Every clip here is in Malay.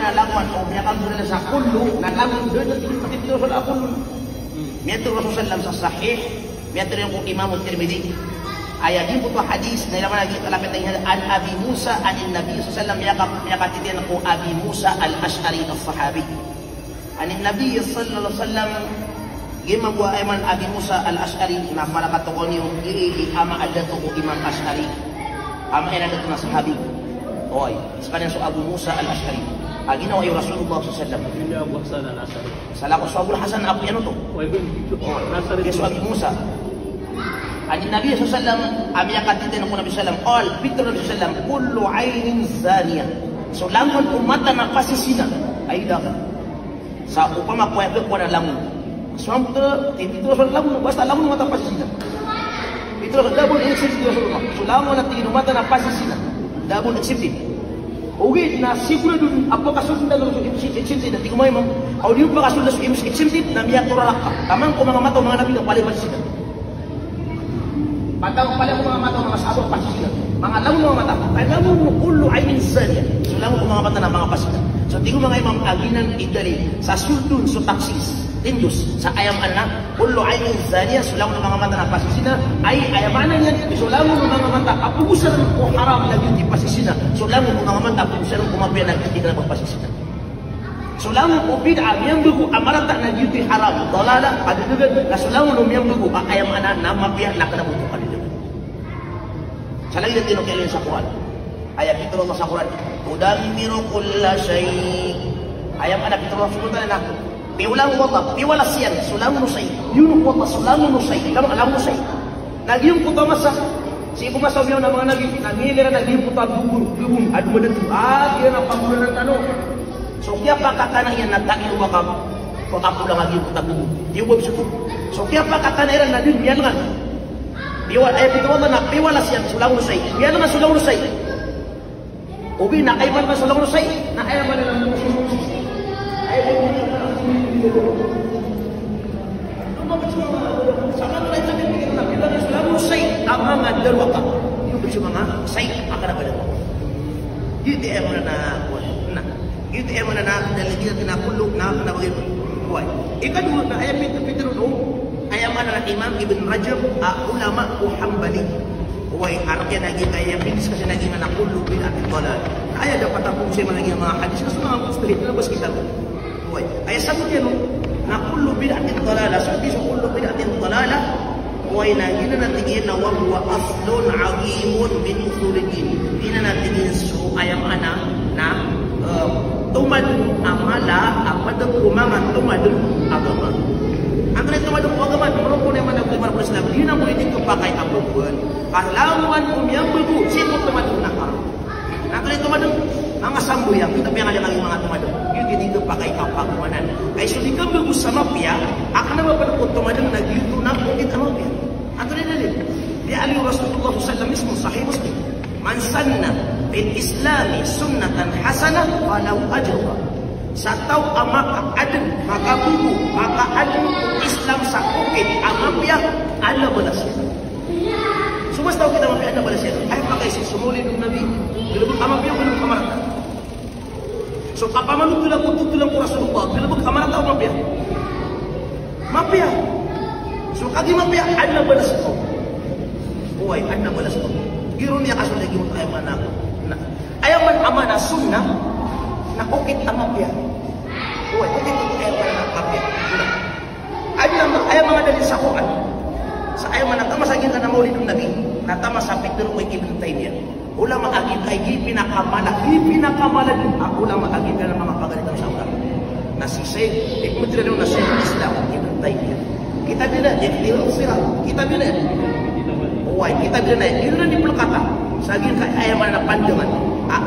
mana lawan o biyakan sila sa kullu na lawan doon dito sa kullu. Miyato Rasulullah sa sahih, miyato yung Imam Tirmidzi. Ayat ini butuh hadis dari mana kita lapet an Abi Musa an Nabi sallallahu alaihi wasallam yakatitin ko Abi Musa al-Ash'ari as-sahabi. An Nabi sallallahu alaihi wasallam gima buah ayman Abi Musa al-Ash'ari na para katukon yung ama ada to Imam Ash'ari. Ama ina ada to sahabi. Oy, sekarang so Abu Musa al-Ash'ari. Agina wa Rasulullah sallallahu alaihi wasallam. Ini Abu Hasan al-Ash'ari. Salah ko Abu Hasan apa yan to? Oy, Nasari Yesu Abi Musa. An Nabi sallallahu alaihi wasallam abi yakatitin ko Nabi sallallahu alaihi wasallam qal fitr Nabi sallallahu alaihi wasallam kullu ainin zaniyah. So lamun ummatan na pasisina ay dapat. Sa upama ko ay ko na lamun. So ang ito sa lamun basta lamun mata pasisina. Ito double accept Dios rumah. So lamun na tingin ummatan na pasisina. Double accept. Ogi na siguro dun apa kasunod na accept na tingin mo imam. Audio pa kasunod sa accept na miya toralak. Tamang ko mga mata mga nabi na pali pasisina. Patang pala ko mga mata mga sabot pasisina. Mga lamun mga mata. Ay lamun mo kullu ainin zaniyah. So lamun ko mga mata na mga pasisina. So tingko mga imam aginan idali sa sultun so taksis. Tindus sa ayam anak kullu ainin zaniyah. So lamun mga mata na pasisina ay ayamanan yan. So lamun mga mata apugusan ko haram na di pasisina. So lamun mga mata apugusan ko mabiya na di ka pasisina. So lamun ko bid'ah yang buku amaran tak na di haram. Dalala pada juga na so lamun yang buku ayam anak na mabiya na kana buku pada juga. Salah kita tino kailan sa Quran. Ayat itu Allah sa Quran. Tudammiru kulla syai. Ayam anak itu Rasulullah na piulang wallah, piwala siyan, sulamun nusay. Yun wallah, sulamun nusay. Kamu alam nusay. Nagiyong puto masa. Si ibu masa biyaw na mga nabi, nangilira nagiyong puto gugun, adu madatu. Dia na pangulan ng tanong. So kaya pa kakana yan nagtakil wakam. Pagkapulang nagiyong puto gugun. Di wab suto. So kaya pa kakana yan nagiyong biyangan. Biwal ayat itu Allah nak piwala siyan, sulamun nusay. Biyangan na sulamun nusay. Ubi nak ayman na sulamun nusay. Nak ayman na sulamun nusay. Sama tulad sa pagkikita na bilang Islam say ang mga darwaka. Yung bersih mga say akan apa dapat. Gitu emang na. Gitu emang na dan lagi kita perlu na begitu. Why? Ikan dulu na ayam itu ayam mana Imam Ibn Rajab ulama Hanbali. Why? Artinya lagi ayam ini sekali lagi mana perlu bila tolak. Ayah dapat aku saya lagi mga hadis na mga mustahil na bas kita. Ayat sabut dia na kullu bid'atin dalalah. Sabi sa kullu bid'atin dalalah wa inagina natigin na wa huwa aslun 'azimun min usuliddin. Ina natigin so ayam ana na tumadun amala apada kumangan tumadun agama. Ang kanya tumadun agama merupakan yang mana kumar Islam dina mo itu pakai apapun. Kahlawan yang bebu sino tumadun nakar. Ang kanya tumadun mga sambuyan tapi yang ada lagi mga tumadun. Dito pakai kapakumanan. Kaya so di ka bagus sama pia, akan naman pada tumadang nag-yuto na kung di tama pia. Ato rin nalit. Di Ali Rasulullah SAW mismo, sahih Muslim. Man sanna bil Islami sunnatan hasanah, walau ajruha. Sa tao maka adem, maka buku, maka adem Islam sa okay, di amapya, ala balas. Sumas tao kita mapya, ala balas yan. Ay pakai si sumuli ng Nabi. Bilabot amapya, bilabot kamarata. So kapamanu tulang Rasulullah, bilabot kamarata o mapya? Mapya. So kagi mapya, ala balas ko. Uy, ala balas ko. Giro niya kaso lagi mo ayaman ako. Ayaman ama na sunnah, na ukit ang mapya. Uy, ukit ito ayaman na mapya. Ayaman nga dali sa Quran. Sa ayaman na tamasagin ka na maulid ng Nabi, na tamasapit ng Ibn Taymiyyah. Ulama agit ay ipinakamala din. Ulama agit na mga pagalitan sa ulang. Nasisay, ikmutira nung nasay Islam, Ibn Taymiyyah. Kita bila, jadi usirah. Kita bila. Uy, kita bila na. Yun na di pelakata. Saging kay ayaman na pandangan.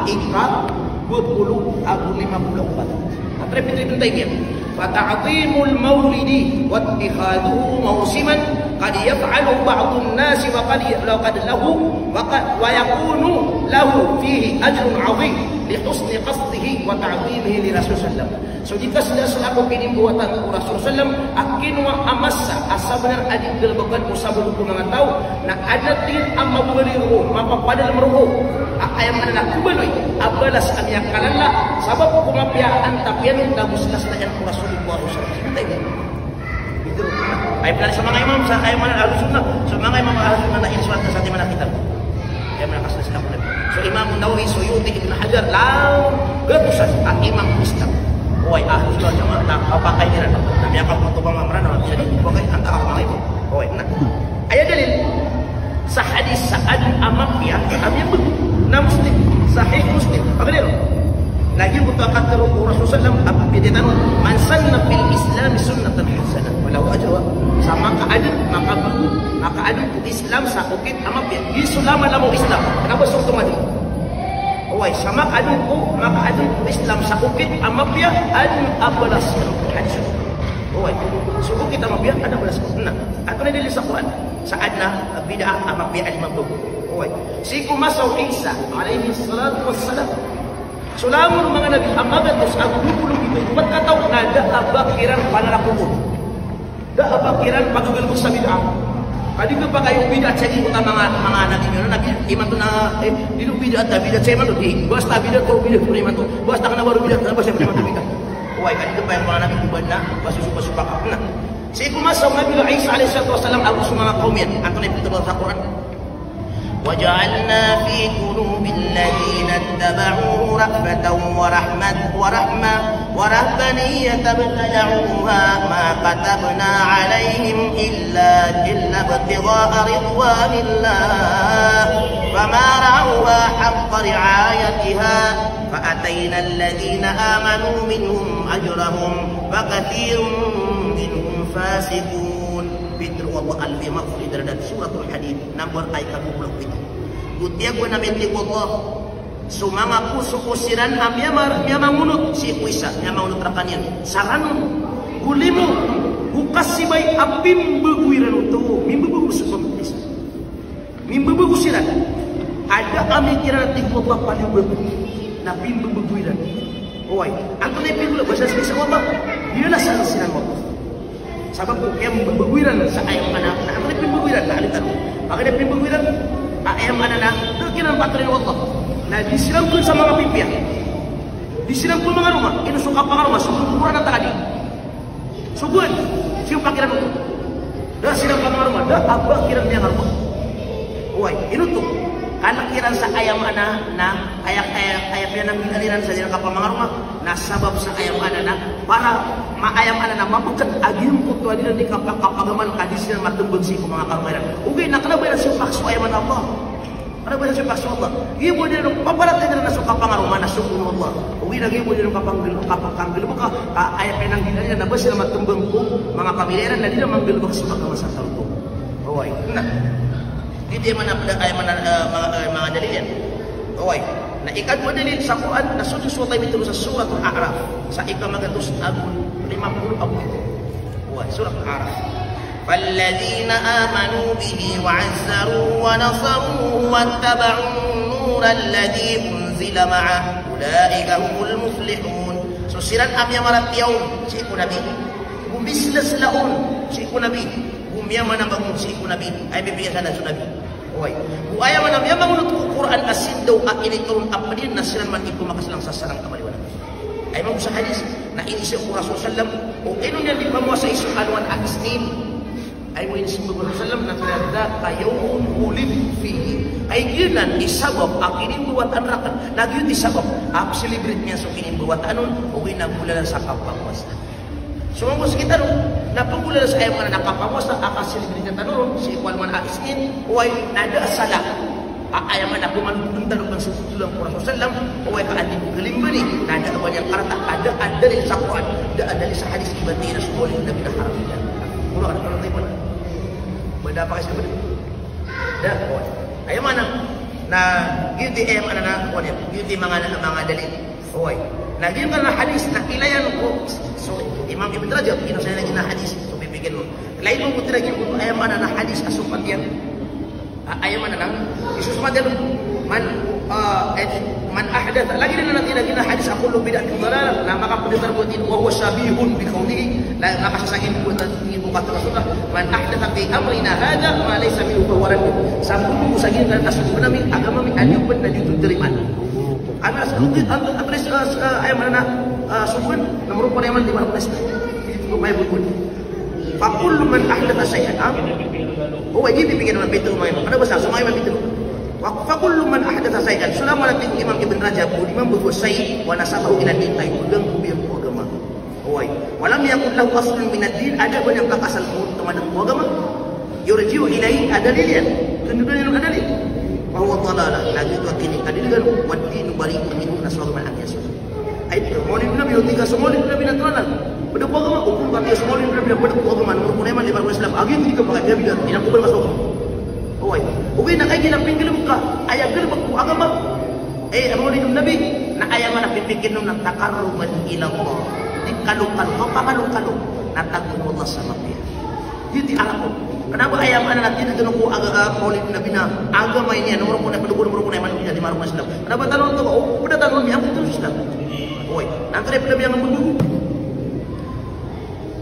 Ikat 20 aku 54. Repito Ibn Taymiyyah. Fata'atimul maulidi wattihaduhu mausiman qad yaf'alu ba'dun nasi wa qad lahu wa yakunu lahu fihi ajrun 'azim li husni qasdihi wa ta'zimihi li Rasul sallallahu. So jika sudah selaku kini buatan Rasul sallallahu akin wa amassa asabnar adib bil bagan usabul mga tao na adatin ang mabaliru mapapadal maruho ayam mana kubaloy abal balas ang yang kalala sabab kumapiyaan tapyan nagustas na yan ko Rasulullah sallallahu alaihi wasallam. Itu ay plan sa mga imam sa ay man al-sunnah sa mga imam al-sunnah na insulat sa ating mga kitab. Kaya nakasal sila ko. So Imam Nawawi, Suyuti, Ibn Hajar lang gatusan ang imam Islam. Oy al-sunnah jamaah na papakai nila na miyakap mo to bang mamran na jadi bagay anta ka mga ito. Oy na. Aya dalil sa hadis Sa'ad Amapiyah na Muslim, Sahih Muslim. Pagkano? Lagi buta kata Rasulullah SAW dia tahu man sanna fil Islam sunnatan hasanah walau ajwa sama maka ada Islam sa ukit Amapiyah di sulama lamu Islam. Kenapa sungguh mati? Oi sama ada maka ada Islam sa ukit Amapiyah abalas hadis. Oi suku kita Amapiyah ada balas. Nah, aku ni dari Quran saatna bid'ah Amapiyah al-mabdu. Oi siku masau Isa alaihi salatu wassalam sulamun mga nabi amagat usag dulu gitu pagkataw na da abakiran panalakubod da abakiran paggalbog sa bid'ah kadi ko pa kayo bid'ah sa imo ta mga nabi nyo nabi iman to na dilo bid'ah ta bid'ah sa iman to basta bid'ah to bid'ah to iman to basta kana baru bid'ah ta basta iman to bid'ah uy kadi ko pa yung mga nabi kubad na basta supa na si kumasa Nabi Isa alaihi salatu wasallam agus mga kaum yan ato na pinto sa Quran وجعلنا في قلوب الذين اتبعوه رأفة ورحمة ورهبانية ابتدعوها ما كتبنا عليهم إلا ابتغاء رضوان الله فما رعوها حق رعايتها فأتينا الذين آمنوا منهم أجرهم وكثير منهم فاسقون. Fitru Allah al-Bimaqful dan suratul Hadid nomor ayat 27. Gutia ko na menti ko sumanga puso ko siran amya mangunut si kuisa nya mangunut rakanian saranun gulimu bukas si bay abim beguiran utuh mimbu bagus pemilis mimbu bagus siran ada ami kira nanti ko Allah paling bagus na bimbu beguiran oi aku ni pilih bahasa Indonesia Allah dia lah siran Allah sabab yang berbuiran sa ayam anak na ang pinbuiran na alitan bakit pinbuiran ayam anak na terkinan patrin Allah na disiram kun sa mga pipya disiram kun mga rumah inusuka pa rumah sumukuran ang tadi subuan siyo pakiran ko dah siram pa mga rumah dah abah kiran niya rumah uy inutok anak kiran sa ayam anak na ayam yan ang ginaliran sa dinang kapal mga rumah na sabab sa ayam anak na para maayam anak na mabukat agim ko to adin di kapagaman kadis na matumbag si mga kamera ugay nakalabayan sa pakso ayam Allah nakalabayan sa pakso Allah gibo din no paparatay na sa kapangaruma na sukun Allah ugay na gibo din no kapanggil mo ka ayam nang ginaliran na ba sila matumbang ko mga kamera na di na manggilbak sa pagkamasasal ko oy na hindi man ayam mga dalil oy na ikad mo dalil sa Quran na susuwatay mito sa suratul A'raf sa ikamagatus abun 50 abun suratul A'raf فالذين آمنوا به وعزروه ونصروه واتبعوا النور الذي أنزل معه أولئك هم المفلحون susiran amya maratiyaw si iku nabi bumbislas laon si iku nabi bumya manambangon si iku nabi ay bibigyan sa nabi oy buaya manam ya mangunut Quran asin daw ini turun apdin nasiran man iku makasalang sasarang kamaliwan ay mo sa hadis na ini si Rasulullah sallam o ino niya di pamuasa isu alwan agisnin ay mo ini si Rasulullah sallam na kada kayong ulid fihi ay ginan isabab akinin buat anrakan nagyud isabab ap celebrate niya so kinin buat anon o ginagulalan sa kapamuasa so mo kita no napagulala sa ayam na nakapamuasa aka celebrate tanon si Walman agisnin oy nada salah ayam na pumantuntan ng susulang Rasulullah sallam oy kaandi galimbani nada banyak karta ada dari sa Quran ada dari sa hadis ibati Rasulullah na binaharamitan kuno ada kalau tayo beda pa kasi beda da oy ayam mana na giti ayam na kuno giti mga dalil oy na di kan hadis na ilayan ko so Imam Ibn Rajab ino sa lagi na hadis so bibigyan mo lain mo ko lagi ko ayam mana na hadis asupat yan ayam mana lang isusumat yan man ahdath lagi na natin lagi na hadis aqulu bid'atun dalalah na makapulitar ko din wa huwa sabihun bi qawlihi la nakasasagin ko ta ibu kata Rasulullah man ahdatha fi amrina hadha ma laysa minhu fa huwa radd sabun musagin dan asbun min agama min alyubun na ditudriman Ana atris ayam mana subuhan nomor paneman di mana pesta. Itu may bukod. Fakul man ahdatha shay'an. Oh, ini bikin orang betul main. Ada bahasa semua imam betul. Fakul man ahdatha shay'an. Selama nanti Imam Ibn Rajab, Imam berbuat syai' wa nasabahu ila din, ay pegang kubiang agama. Oh, walam yakun lahu aslun min ad-din, ada banyak asal teman agama. Yurji'u ilaihi adalilyan. Kemudian adalil. Bahwa talalah lagi tu kini tadi dengan wadin bari'un minhu nasabahu man akyas. Ai maulid Nabi tiga maulid Nabi nak terang. Pada agama hukum kata maulid Nabi pada agama nomor kuneman di Islam. Agin tiga pakai dia bilang tidak kubur masuk. Oh, okey nak kaji nak pinggir buka ayat ke agama. Maulid Nabi nak ayat mana fikir nak takarruman ila Allah. Kalau nak takut Allah sama dia. Jadi Arab. Kenapa ayam mana nanti dengan ku maulid Nabi na agama ini nomor pun mana di marung Islam. Kenapa tanun tu? Oh, pada tanun yang itu Islam. Oi, nanti daripada yang membunuh.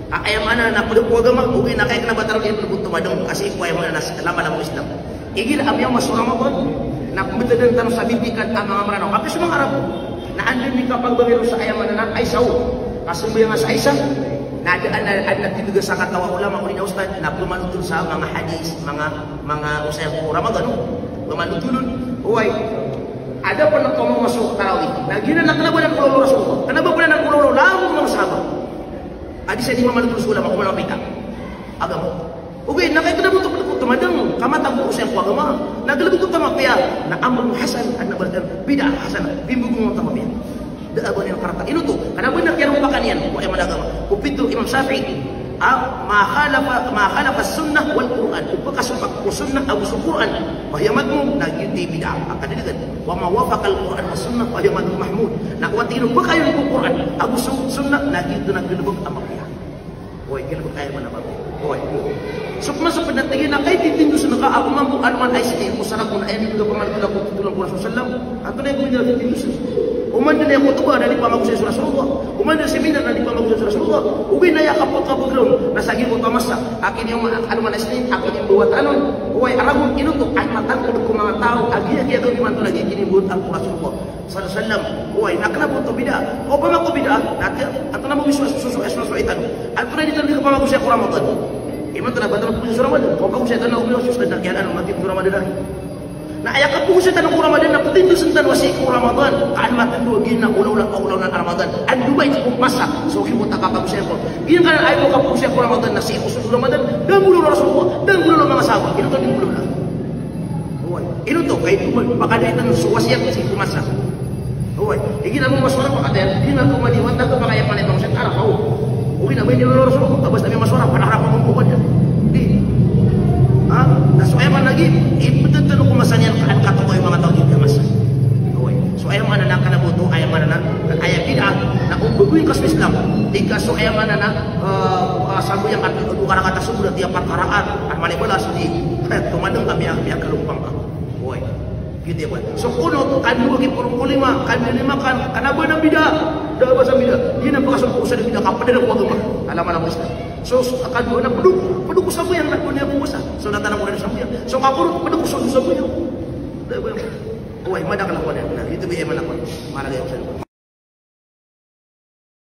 Ayam mana nak pada agama? Okey nak kaya kenapa taruh dia berbutuh madong kasih ku ayam mana lama Islam. Igil yang masuk Ramadan nak betul tanun sabitikan amang-amang. Apa semua Arab? Nak anda ni kapal bagi rusak ayam mana nak Aisyah. Kasih yang Aisyah. Nah, ada juga sangat tahu ulama ulama ustaz nak bermanutul sa mga hadis, mga usay Ramadan, bermanutul. Oi. Ada pernah kamu masuk tarawih. Nah, gina nak kenapa nak pulau Rasulullah? Kenapa pernah nak pulau lalu mga sahabat? Adi sa di mamanutul ulama ko malapit. Agama. Okay, nak kena butuh temadang, kama tabu usay ko agama. Naglabot ko tamapya na amrun hasan an nabadal bidah hasanah. Bimbugong tamapya. Apa yang kata ini tu, karena benar yang merupakan yang agama. Kupitu Imam Syafi'i, ma khalafa sunnah wal Quran. Bekas sunnah Abu Quran, bahayamatmu nak jadi bidah. Akan dia kata, wa ma wafaqal Quran was sunnah bahayamatmu mahmud. Nak watinu bekayan Quran, Abu sunnah nak itu nak dilebuk amak dia. Oi, kira bekayan mana bagus. Oi. Sukma sebenarnya tinggi nak kait ditindu senaka aku mampu anuan aisni musyarakun ayat juga pengaruh aku tulang Rasulullah sallallahu. Atau dia punya ditindu. Uman dia yang khutbah dari pamagus Rasulullah. Uman dia seminar dari pamagus Rasulullah. Ubi na yakapot kapogrom nasagi ko tamasa. Akin yung anuman aisni, akin yung buat anon. Oi, aragon inuto ay matang ko ng mga tao agi daw di man to lagi kini buat ang Rasulullah sallallahu alaihi wasallam. Oi, nakna po to bida. O pa mako bida, natin ato na mo susu itan. Ato na dito ka pamagus sa Ramadan. Iman telah batal puasa Ramadan. Kau kamu saya tanah beliau sudah nak kian mati Ramadan lagi. Nah ayat kapu saya tanah Ramadan nak petinju sentan wasi Ramadan. Kan mati dua gina ulang Ramadan. An Dubai cukup masak. So kita tak kapu saya pun. Ini kan ayat kapu saya Ramadan nasi usul Ramadan dan bulu Rasulullah dan bulu mga sahabat. Kita tu bulu lah. Ini tu kait pakadaitan wasiat si masak. Oi, ini namu masuk pakadaitan. Ini nak kemadi wanda ke pakaian mana bang saya arah tahu. Ui nak bini Rasulullah, abas nabi masuk orang pada harap mengumpulkannya. Di, nah soalan lagi, betul-betul kumasanya kan kata kau yang mengatakan kita masa. Soalan mana nak kena butuh, ayam mana nak ayam bid'ah, nak umbeguin kas Islam. Tiga soalan mana nak sabu yang kata sudah tiap perkaraan, mana belas di temadang kami yang kelumpang. Oi, gitu ya buat. So kuno tu kan dua kita lima kan kenapa nak bid'ah? Dah bahasa bid'ah. Dia nak pasal usaha bid'ah apa dia nak buat rumah alam Islam. So akan dua nak penduk sabu yang nak punya puasa. So datang nak punya sabu yang. So kapur penduk sabu yang. Dah. Oh, mana kalau ada. Nah, itu biar mana pun. Mana dia usaha.